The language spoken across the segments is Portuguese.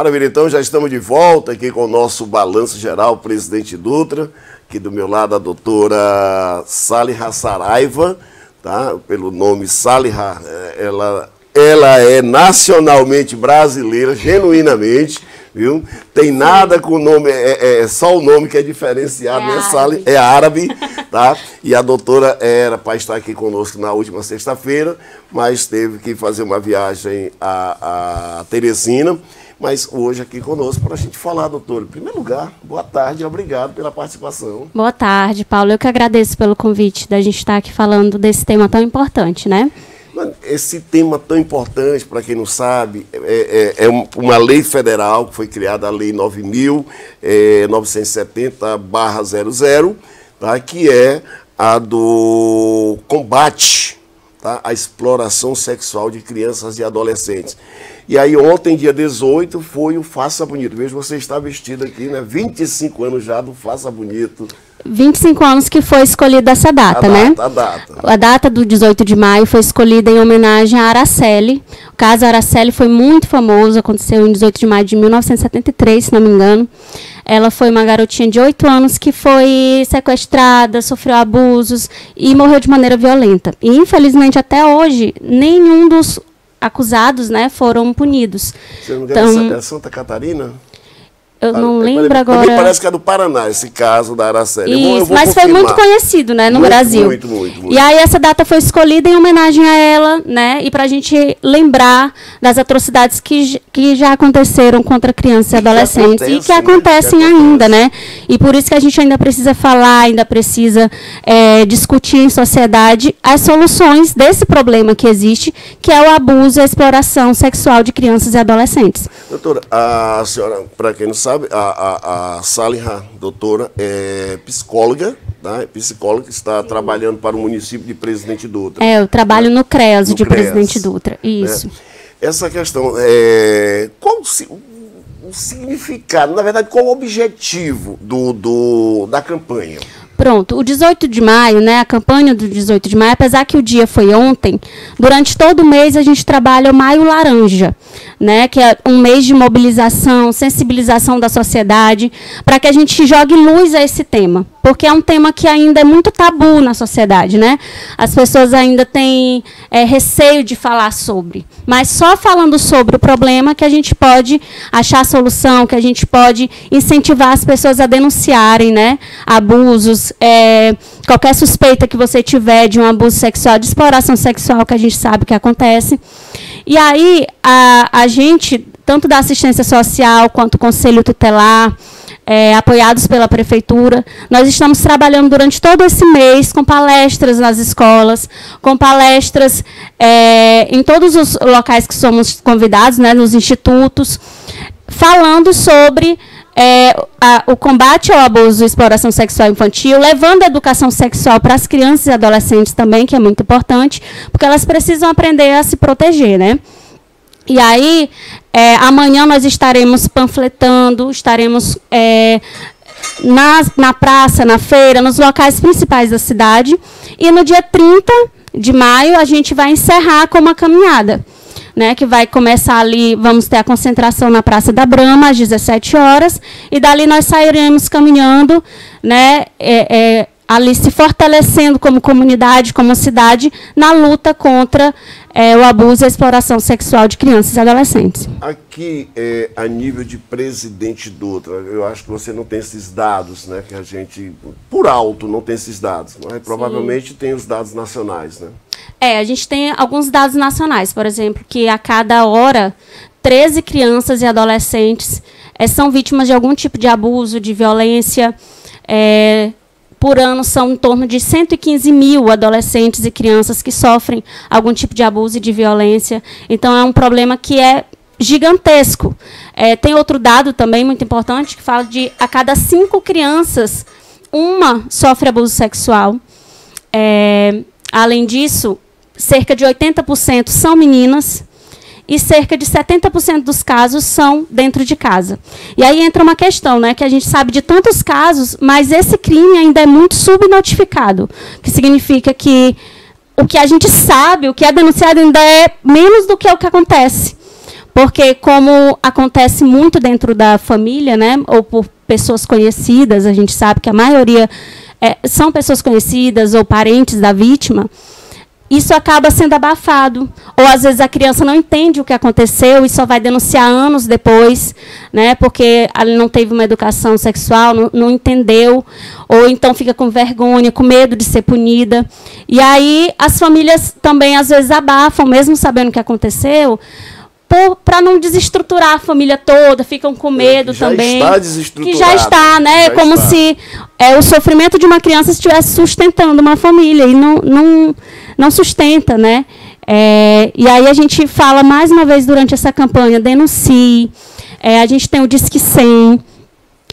Maravilha, então já estamos de volta aqui com o nosso Balanço Geral, presidente Dutra. Aqui do meu lado a doutora Saliha Saraiva, tá? Pelo nome Saliha, ela é nacionalmente brasileira, genuinamente, viu? Tem nada com o nome, é só o nome que é diferenciado, né? Saliha é árabe, tá? E a doutora era para estar aqui conosco na última sexta-feira, mas teve que fazer uma viagem a Teresina. Mas hoje aqui conosco para a gente falar, doutor. Em primeiro lugar, boa tarde e obrigado pela participação. Boa tarde, Paulo. Eu que agradeço pelo convite da gente estar aqui falando desse tema tão importante, né? Esse tema tão importante, para quem não sabe, é uma lei federal que foi criada, a Lei 9.970/00, tá? Que é a do combate, tá? À exploração sexual de crianças e adolescentes. E aí ontem, dia 18, foi o Faça Bonito. Veja, você está vestido aqui, né? 25 anos já do Faça Bonito. 25 anos que foi escolhida essa data, né? A data. A data do 18 de maio foi escolhida em homenagem a Araceli. O caso Araceli foi muito famoso, aconteceu em 18 de maio de 1973, se não me engano. Ela foi uma garotinha de 8 anos que foi sequestrada, sofreu abusos e morreu de maneira violenta. E, infelizmente, até hoje, nenhum dos acusados, né, foram punidos. Se não me engano, é Santa Catarina? Eu não lembro agora. Também parece que é do Paraná, esse caso da Araceli. Isso, mas foi muito conhecido, né, no Brasil. Muito. E aí essa data foi escolhida em homenagem a ela, né, e para a gente lembrar das atrocidades que já aconteceram contra crianças e adolescentes e que acontecem ainda, né. E por isso que a gente ainda precisa falar, ainda precisa discutir em sociedade as soluções desse problema que existe, que é o abuso e a exploração sexual de crianças e adolescentes. Doutora, a senhora, para quem não sabe, a Saliha, doutora, é psicóloga, tá? Psicóloga que está trabalhando para o município de Presidente Dutra. Eu trabalho no CREAS de Presidente Dutra, isso. Né? Essa questão, qual o significado, na verdade, qual o objetivo da campanha? Pronto, o 18 de maio, né, a campanha do 18 de maio, apesar que o dia foi ontem, durante todo o mês a gente trabalha o Maio Laranja, né, que é um mês de mobilização, sensibilização da sociedade, para que a gente jogue luz a esse tema, porque é um tema que ainda é muito tabu na sociedade, né? As pessoas ainda têm receio de falar sobre, mas só falando sobre o problema que a gente pode achar a solução, que a gente pode incentivar as pessoas a denunciarem, né, abusos, qualquer suspeita que você tiver de um abuso sexual, de exploração sexual, que a gente sabe que acontece. E aí, a gente, tanto da assistência social quanto o Conselho Tutelar, apoiados pela Prefeitura, nós estamos trabalhando durante todo esse mês com palestras nas escolas, com palestras em todos os locais que somos convidados, né, nos institutos, falando sobre o combate ao abuso e exploração sexual infantil, levando a educação sexual para as crianças e adolescentes também, que é muito importante, porque elas precisam aprender a se proteger, né? E aí, amanhã nós estaremos panfletando, estaremos na praça, na feira, nos locais principais da cidade, e no dia 30 de maio a gente vai encerrar com uma caminhada, né, que vai começar ali, vamos ter a concentração na Praça da Brama, às 17 horas, e dali nós sairemos caminhando, né, ali se fortalecendo como comunidade, como cidade, na luta contra o abuso e a exploração sexual de crianças e adolescentes. Aqui, a nível de Presidente Dutra, eu acho que você não tem esses dados, né, que a gente, por alto, não tem esses dados, mas provavelmente tem os dados nacionais, né? A gente tem alguns dados nacionais, por exemplo, que a cada hora, 13 crianças e adolescentes são vítimas de algum tipo de abuso, de violência. Por ano, são em torno de 115 mil adolescentes e crianças que sofrem algum tipo de abuso e de violência. Então, é um problema que é gigantesco. Tem outro dado também muito importante, que fala de a cada 5 crianças, uma sofre abuso sexual. Além disso, cerca de 80% são meninas e cerca de 70% dos casos são dentro de casa. E aí entra uma questão, né, que a gente sabe de tantos casos, mas esse crime ainda é muito subnotificado, que significa que o que a gente sabe, o que é denunciado ainda é menos do que o que acontece. porque como acontece muito dentro da família, né, ou por pessoas conhecidas, a gente sabe que a maioria são pessoas conhecidas ou parentes da vítima, isso acaba sendo abafado. Ou, às vezes, a criança não entende o que aconteceu e só vai denunciar anos depois, né, porque ela não teve uma educação sexual, não entendeu, ou então fica com vergonha, com medo de ser punida. E aí as famílias também, às vezes, abafam, mesmo sabendo o que aconteceu, para não desestruturar a família toda, ficam com medo também. Já está desestruturado. Que já está, né? É como se o sofrimento de uma criança estivesse sustentando uma família, e não sustenta, né? E aí a gente fala mais uma vez durante essa campanha, denuncie, a gente tem o Disque 100,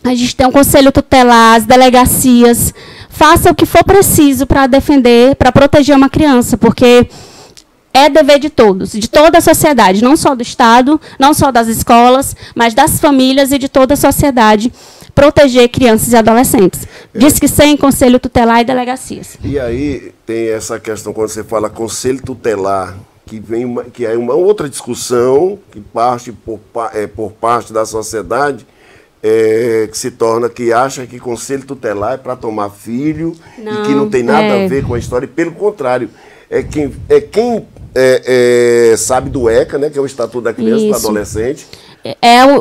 a gente tem o Conselho Tutelar, as delegacias, faça o que for preciso para defender, para proteger uma criança, porque é dever de todos, de toda a sociedade, não só do Estado, não só das escolas, mas das famílias e de toda a sociedade, proteger crianças e adolescentes. Disque 100, Conselho Tutelar e delegacias. E aí tem essa questão, quando você fala Conselho Tutelar, que é uma outra discussão que parte por parte da sociedade, que se torna, que acha que Conselho Tutelar é para tomar filho e que não tem nada a ver com a história, e pelo contrário, quem sabe do ECA, né, que é o Estatuto da Criança e do Adolescente.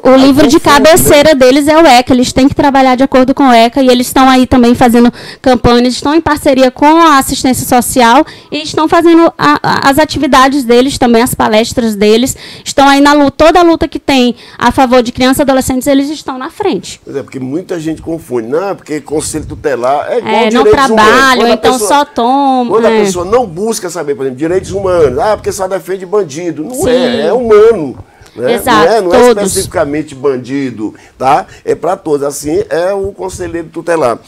O livro de cabeceira deles é o ECA, eles têm que trabalhar de acordo com o ECA, e eles estão aí também fazendo campanhas, estão em parceria com a assistência social, e estão fazendo as atividades deles também, as palestras deles, estão aí na luta, toda a luta que tem a favor de crianças e adolescentes, eles estão na frente. Pois porque muita gente confunde, porque Conselho Tutelar é igual direitos humanos. Não trabalham, então só toma. Quando a pessoa não busca saber, por exemplo, direitos humanos, porque só defende bandido, não é humano. Né? Exato, não é especificamente bandido, tá? É para todos. Assim é o conselheiro tutelar.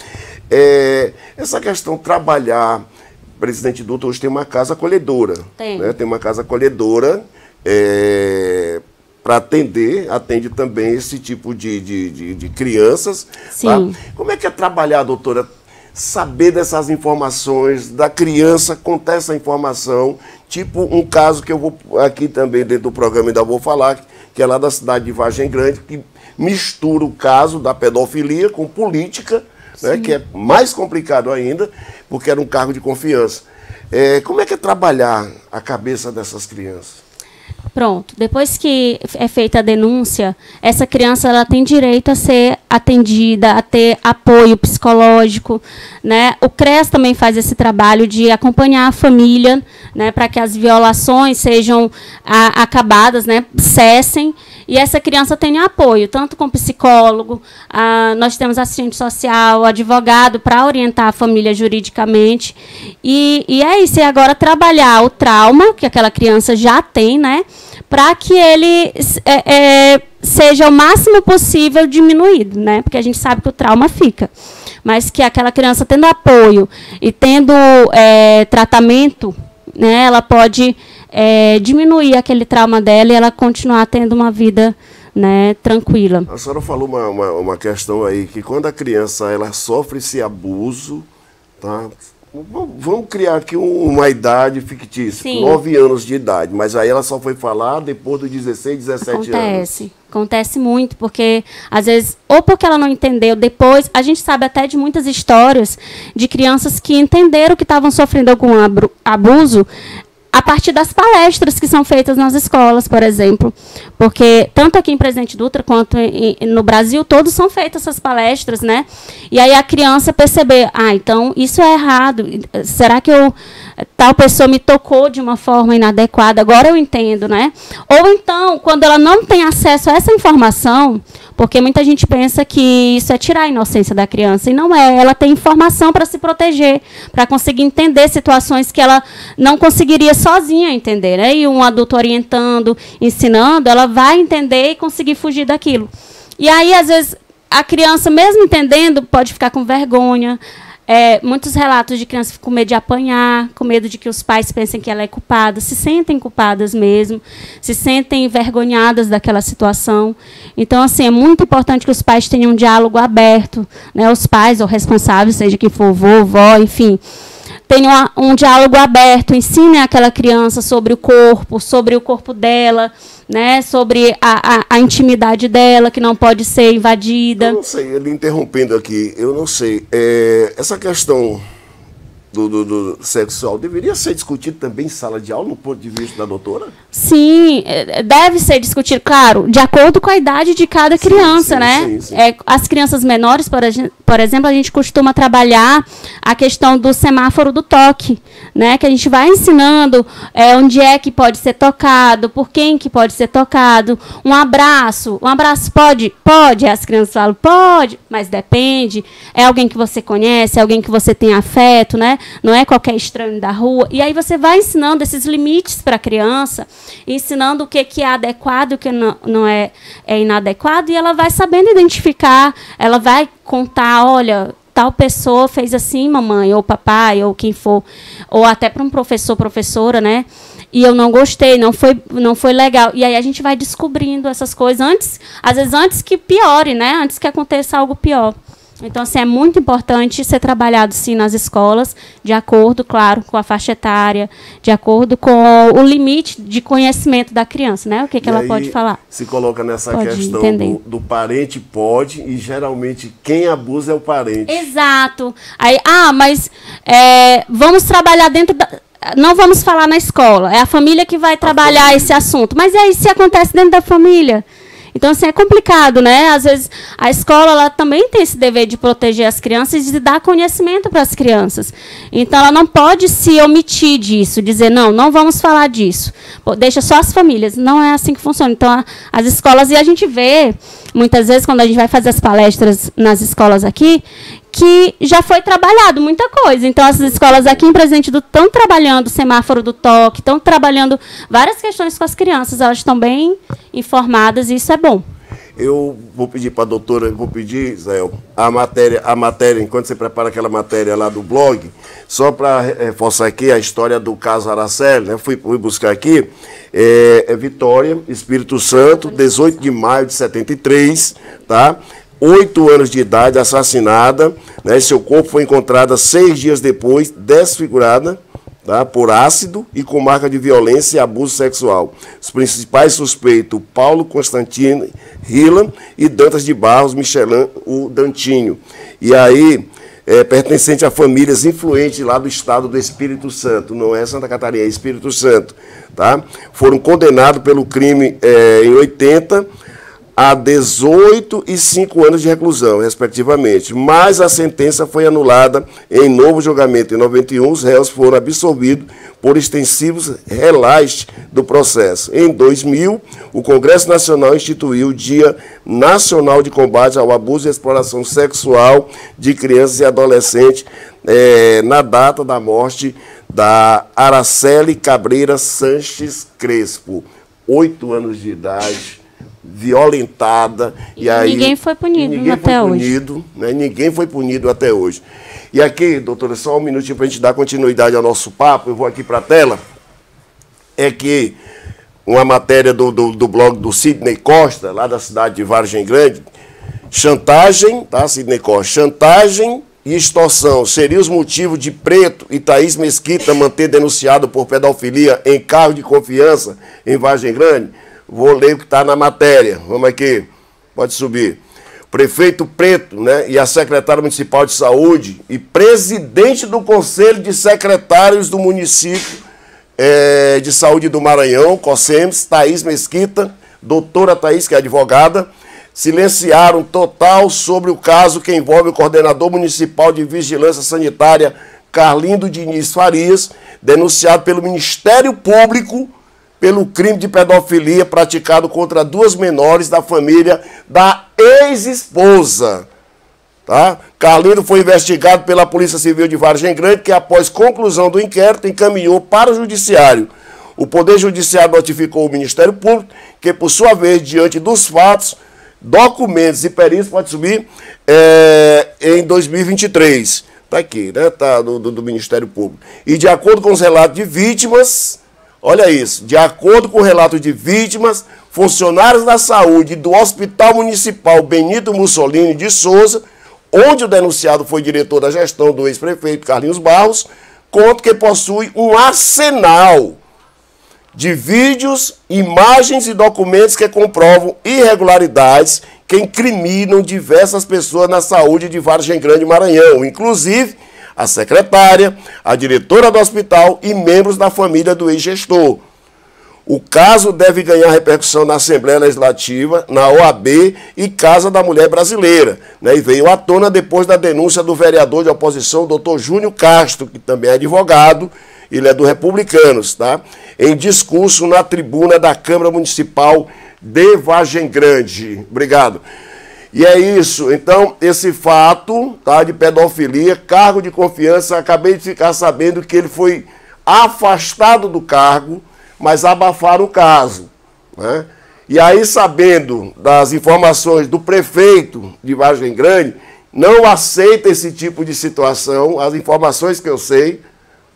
Essa questão trabalhar, o presidente Dutra hoje tem uma casa acolhedora. Tem uma casa acolhedora para atende também esse tipo de crianças. Sim. Tá? Como é que é trabalhar, doutora? Saber dessas informações, da criança contar essa informação, tipo um caso que eu vou aqui também dentro do programa ainda vou falar, que é lá da cidade de Vargem Grande, que mistura o caso da pedofilia com política, né, que é mais complicado ainda, porque era um cargo de confiança. Como é que é trabalhar a cabeça dessas crianças? Pronto, depois que é feita a denúncia, essa criança ela tem direito a ser atendida, a ter apoio psicológico, né? O CREAS também faz esse trabalho de acompanhar a família, né, para que as violações sejam acabadas, né, cessem, e essa criança tenha apoio, tanto com psicólogo, nós temos assistente social, advogado, para orientar a família juridicamente, e é isso, e agora trabalhar o trauma que aquela criança já tem, né, para que ele seja o máximo possível diminuído, né? Porque a gente sabe que o trauma fica. Mas que aquela criança tendo apoio e tendo tratamento, né, ela pode diminuir aquele trauma dela e ela continuar tendo uma vida, né, tranquila. A senhora falou uma questão aí, que quando a criança ela sofre esse abuso, tá? Vamos criar aqui uma idade fictícia, 9 anos de idade, mas aí ela só foi falar depois dos 16, 17 anos. Acontece muito, porque às vezes, ou porque ela não entendeu, depois, a gente sabe até de muitas histórias de crianças que entenderam que estavam sofrendo algum abuso a partir das palestras que são feitas nas escolas, por exemplo. Porque, tanto aqui em Presidente Dutra, quanto no Brasil, todos são feitas essas palestras, né? E aí a criança perceber, então, isso é errado. Será que tal pessoa me tocou de uma forma inadequada? Agora eu entendo, né? Ou então, quando ela não tem acesso a essa informação, porque muita gente pensa que isso é tirar a inocência da criança, e não é. Ela tem informação para se proteger, para conseguir entender situações que ela não conseguiria sozinha entender, né? E um adulto orientando, ensinando, ela vai entender e conseguir fugir daquilo. E aí, às vezes, a criança, mesmo entendendo, pode ficar com vergonha. Muitos relatos de crianças com medo de apanhar, com medo de que os pais pensem que ela é culpada, se sentem culpadas mesmo, se sentem envergonhadas daquela situação. Então, assim, é muito importante que os pais tenham um diálogo aberto, né, os pais ou responsáveis, seja quem for, vovó, enfim, tenham um diálogo aberto, ensinem aquela criança sobre o corpo dela, né, sobre a intimidade dela, que não pode ser invadida. Eu não sei, ele interrompendo aqui, eu não sei, essa questão do sexual deveria ser discutido também em sala de aula, no ponto de vista da doutora? Sim, deve ser discutido, claro, de acordo com a idade de cada criança, sim, né? Sim. As crianças menores, por exemplo, a gente costuma trabalhar a questão do semáforo do toque, né? Que a gente vai ensinando onde é que pode ser tocado, por quem que pode ser tocado. Um abraço pode? Pode. As crianças falam, pode, mas depende. É alguém que você conhece, é alguém que você tem afeto, né? Não é qualquer estranho da rua. E aí você vai ensinando esses limites para a criança, ensinando o que é adequado e o que não é inadequado, e ela vai sabendo identificar, ela vai contar, olha, tal pessoa fez assim, mamãe, ou papai, ou quem for, ou até para um professor, professora, né? E eu não gostei, não foi legal. E aí a gente vai descobrindo essas coisas às vezes antes que piore, né? Antes que aconteça algo pior. Então, assim, é muito importante ser trabalhado, sim, nas escolas, de acordo, claro, com a faixa etária, de acordo com o limite de conhecimento da criança, né? O que ela pode falar. Se coloca nessa questão do parente pode, e geralmente quem abusa é o parente. Exato. Aí, mas vamos trabalhar dentro da... Não vamos falar na escola, é a família que vai trabalhar esse assunto. Mas e aí, se acontece dentro da família? Então, assim, é complicado, né? Às vezes, a escola ela também tem esse dever de proteger as crianças e de dar conhecimento para as crianças. Então, ela não pode se omitir disso, dizer, não vamos falar disso. Pô, deixa só as famílias. Não é assim que funciona. Então, as escolas, e a gente vê, muitas vezes, quando a gente vai fazer as palestras nas escolas aqui, que já foi trabalhado muita coisa. Então, as escolas aqui em Presidente Dutra estão trabalhando o semáforo do toque, estão trabalhando várias questões com as crianças. Elas estão bem informadas e isso é bom. Eu vou pedir para a doutora, Zé, a matéria, enquanto você prepara aquela matéria lá do blog, só para reforçar aqui a história do caso Araceli, né? Fui buscar aqui, Vitória, Espírito Santo, 18 de maio de 73, tá? 8 anos de idade, assassinada, né? Seu corpo foi encontrado 6 dias depois, desfigurada, tá? Por ácido e com marca de violência e abuso sexual. Os principais suspeitos, Paulo Constantino Rila e Dantas de Barros Michelin, o Dantinho. E aí, pertencente a famílias influentes lá do estado do Espírito Santo, não é Santa Catarina, é Espírito Santo, tá? Foram condenados pelo crime em 80 a 18 e 5 anos de reclusão, respectivamente. Mas a sentença foi anulada em novo julgamento. Em 91, os réus foram absolvidos por extensivos relaxes do processo. Em 2000, o Congresso Nacional instituiu o Dia Nacional de Combate ao Abuso e Exploração Sexual de Crianças e Adolescentes, na data da morte da Araceli Cabreira Sanches Crespo, 8 anos de idade, violentada. E aí, ninguém foi punido até hoje. Né? Ninguém foi punido até hoje. E aqui, doutora, só um minutinho para a gente dar continuidade ao nosso papo, eu vou aqui para a tela, é que uma matéria do blog do Sidney Costa, lá da cidade de Vargem Grande, chantagem, tá, Sidney Costa, chantagem e extorsão seria os motivos de Preto e Thaís Mesquita manter denunciado por pedofilia em cargo de confiança em Vargem Grande? Vou ler o que está na matéria. Vamos aqui. Pode subir. Prefeito Preto, né, e a secretária municipal de saúde e presidente do Conselho de Secretários do município de saúde do Maranhão, COSEMS, Thaís Mesquita, doutora Thaís, que é advogada, silenciaram total sobre o caso que envolve o coordenador municipal de vigilância sanitária, Carlindo Diniz Farias, denunciado pelo Ministério Público pelo crime de pedofilia praticado contra 2 menores da família da ex-esposa. Tá? Carlindo foi investigado pela Polícia Civil de Vargem Grande, que após conclusão do inquérito encaminhou para o Judiciário. O Poder Judiciário notificou o Ministério Público, que por sua vez, diante dos fatos, documentos e perícias, pode subir, em 2023. Está aqui, né? Tá, do Ministério Público. E de acordo com os relatos de vítimas... Olha isso, de acordo com o relato de vítimas, funcionários da saúde do Hospital Municipal Benito Mussolini de Souza, onde o denunciado foi diretor da gestão do ex-prefeito Carlinhos Barros, conta que possui um arsenal de vídeos, imagens e documentos que comprovam irregularidades que incriminam diversas pessoas na saúde de Vargem Grande, Maranhão, inclusive a secretária, a diretora do hospital e membros da família do ex-gestor. O caso deve ganhar repercussão na Assembleia Legislativa, na OAB e Casa da Mulher Brasileira, né? E veio à tona depois da denúncia do vereador de oposição, doutor Júnior Castro, que também é advogado, ele é do Republicanos, tá? Em discurso na tribuna da Câmara Municipal de Vargem Grande. Obrigado. E é isso. Então, esse fato, tá, de pedofilia, cargo de confiança, acabei de ficar sabendo que ele foi afastado do cargo, mas abafaram o caso, né? E aí, sabendo das informações do prefeito de Vargem Grande, não aceita esse tipo de situação. As informações que eu sei,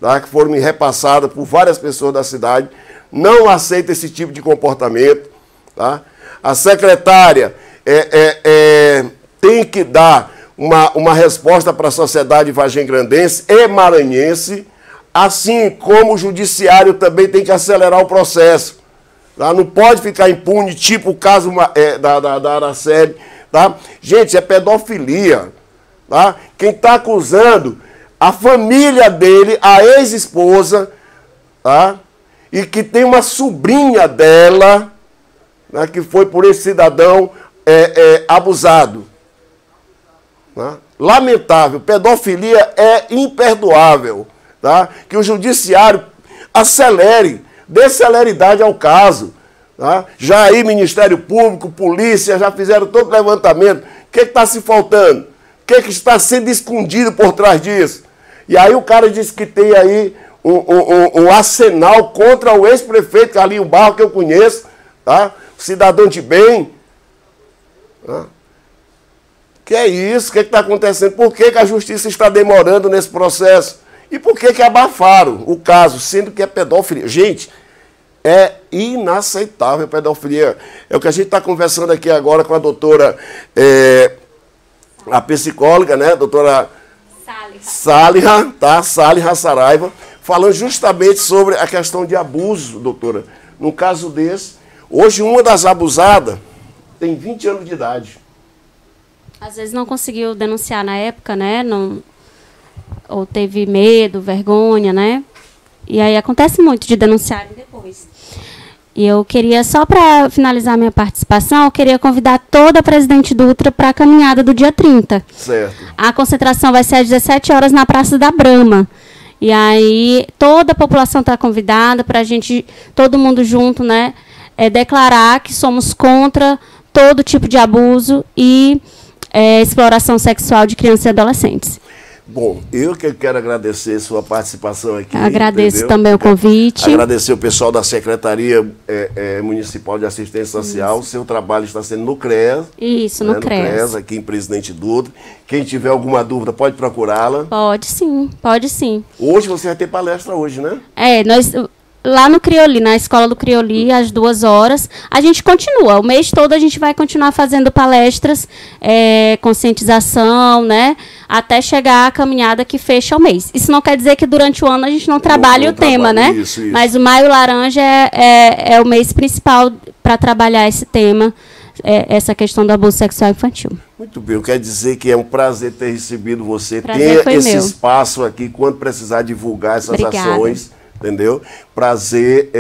tá, que foram me repassadas por várias pessoas da cidade, não aceita esse tipo de comportamento. Tá? A secretária tem que dar uma resposta para a sociedade vargem-grandense e maranhense, assim como o judiciário também tem que acelerar o processo. Tá? Não pode ficar impune, tipo o caso da Araceli. Tá? Gente, é pedofilia. Tá? Quem está acusando a família dele, a ex-esposa, tá? E que tem uma sobrinha dela, né, que foi por esse cidadão abusado. Tá? Lamentável, pedofilia é imperdoável. Tá? Que o judiciário acelere, dê celeridade ao caso. Tá? Já aí Ministério Público, polícia, já fizeram todo o levantamento. O que está se faltando? O que está sendo escondido por trás disso? E aí o cara disse que tem aí um arsenal contra o ex-prefeito Carlinho Barro, que eu conheço, tá? Cidadão de bem. Tá? Que é isso? O que está acontecendo? Por que a justiça está demorando nesse processo? E por que abafaram o caso, sendo que é pedofilia? Gente, é inaceitável a pedofilia. É o que a gente está conversando aqui agora com a doutora, a psicóloga, né, doutora Saliha, tá? Saliha Saraiva, falando justamente sobre a questão de abuso, doutora. No caso desse, hoje uma das abusadas tem 20 anos de idade. Às vezes não conseguiu denunciar na época, né? Não, ou teve medo, vergonha, né? E aí acontece muito de denunciarem depois. E eu queria, só para finalizar minha participação, eu queria convidar toda a Presidente Dutra para a caminhada do dia 30. Certo. A concentração vai ser às 17 horas na Praça da Brama. E aí toda a população está convidada para a gente, todo mundo junto, né, declarar que somos contra todo tipo de abuso e exploração sexual de crianças e adolescentes. Bom, eu que quero agradecer sua participação aqui. Agradeço, entendeu? Também o convite. Agradecer o pessoal da Secretaria Municipal de Assistência Social. O seu trabalho está sendo no CREAS. Isso, né? No CREAS, aqui em Presidente Dutra. Quem tiver alguma dúvida, pode procurá-la. Pode sim, pode sim. Hoje você vai ter palestra hoje, né? Nós... Lá no Crioli, na Escola do Crioli, às 2 horas, a gente continua. O mês todo a gente vai continuar fazendo palestras, conscientização, né? Até chegar a caminhada que fecha o mês. Isso não quer dizer que durante o ano a gente não trabalhe o tema, né? Isso. Mas o Maio Laranja é o mês principal para trabalhar esse tema, essa questão do abuso sexual infantil. Muito bem, eu quero dizer que é um prazer ter recebido você. Ter esse espaço aqui, quando precisar divulgar essas ações. Entendeu? Prazer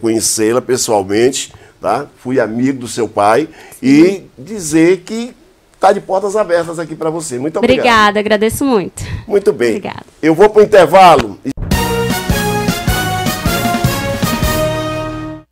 conhecê-la pessoalmente, tá? Fui amigo do seu pai. Sim. E dizer que está de portas abertas aqui para você. Muito obrigado. Obrigada, agradeço muito. Muito bem. Obrigada. Eu vou para o intervalo.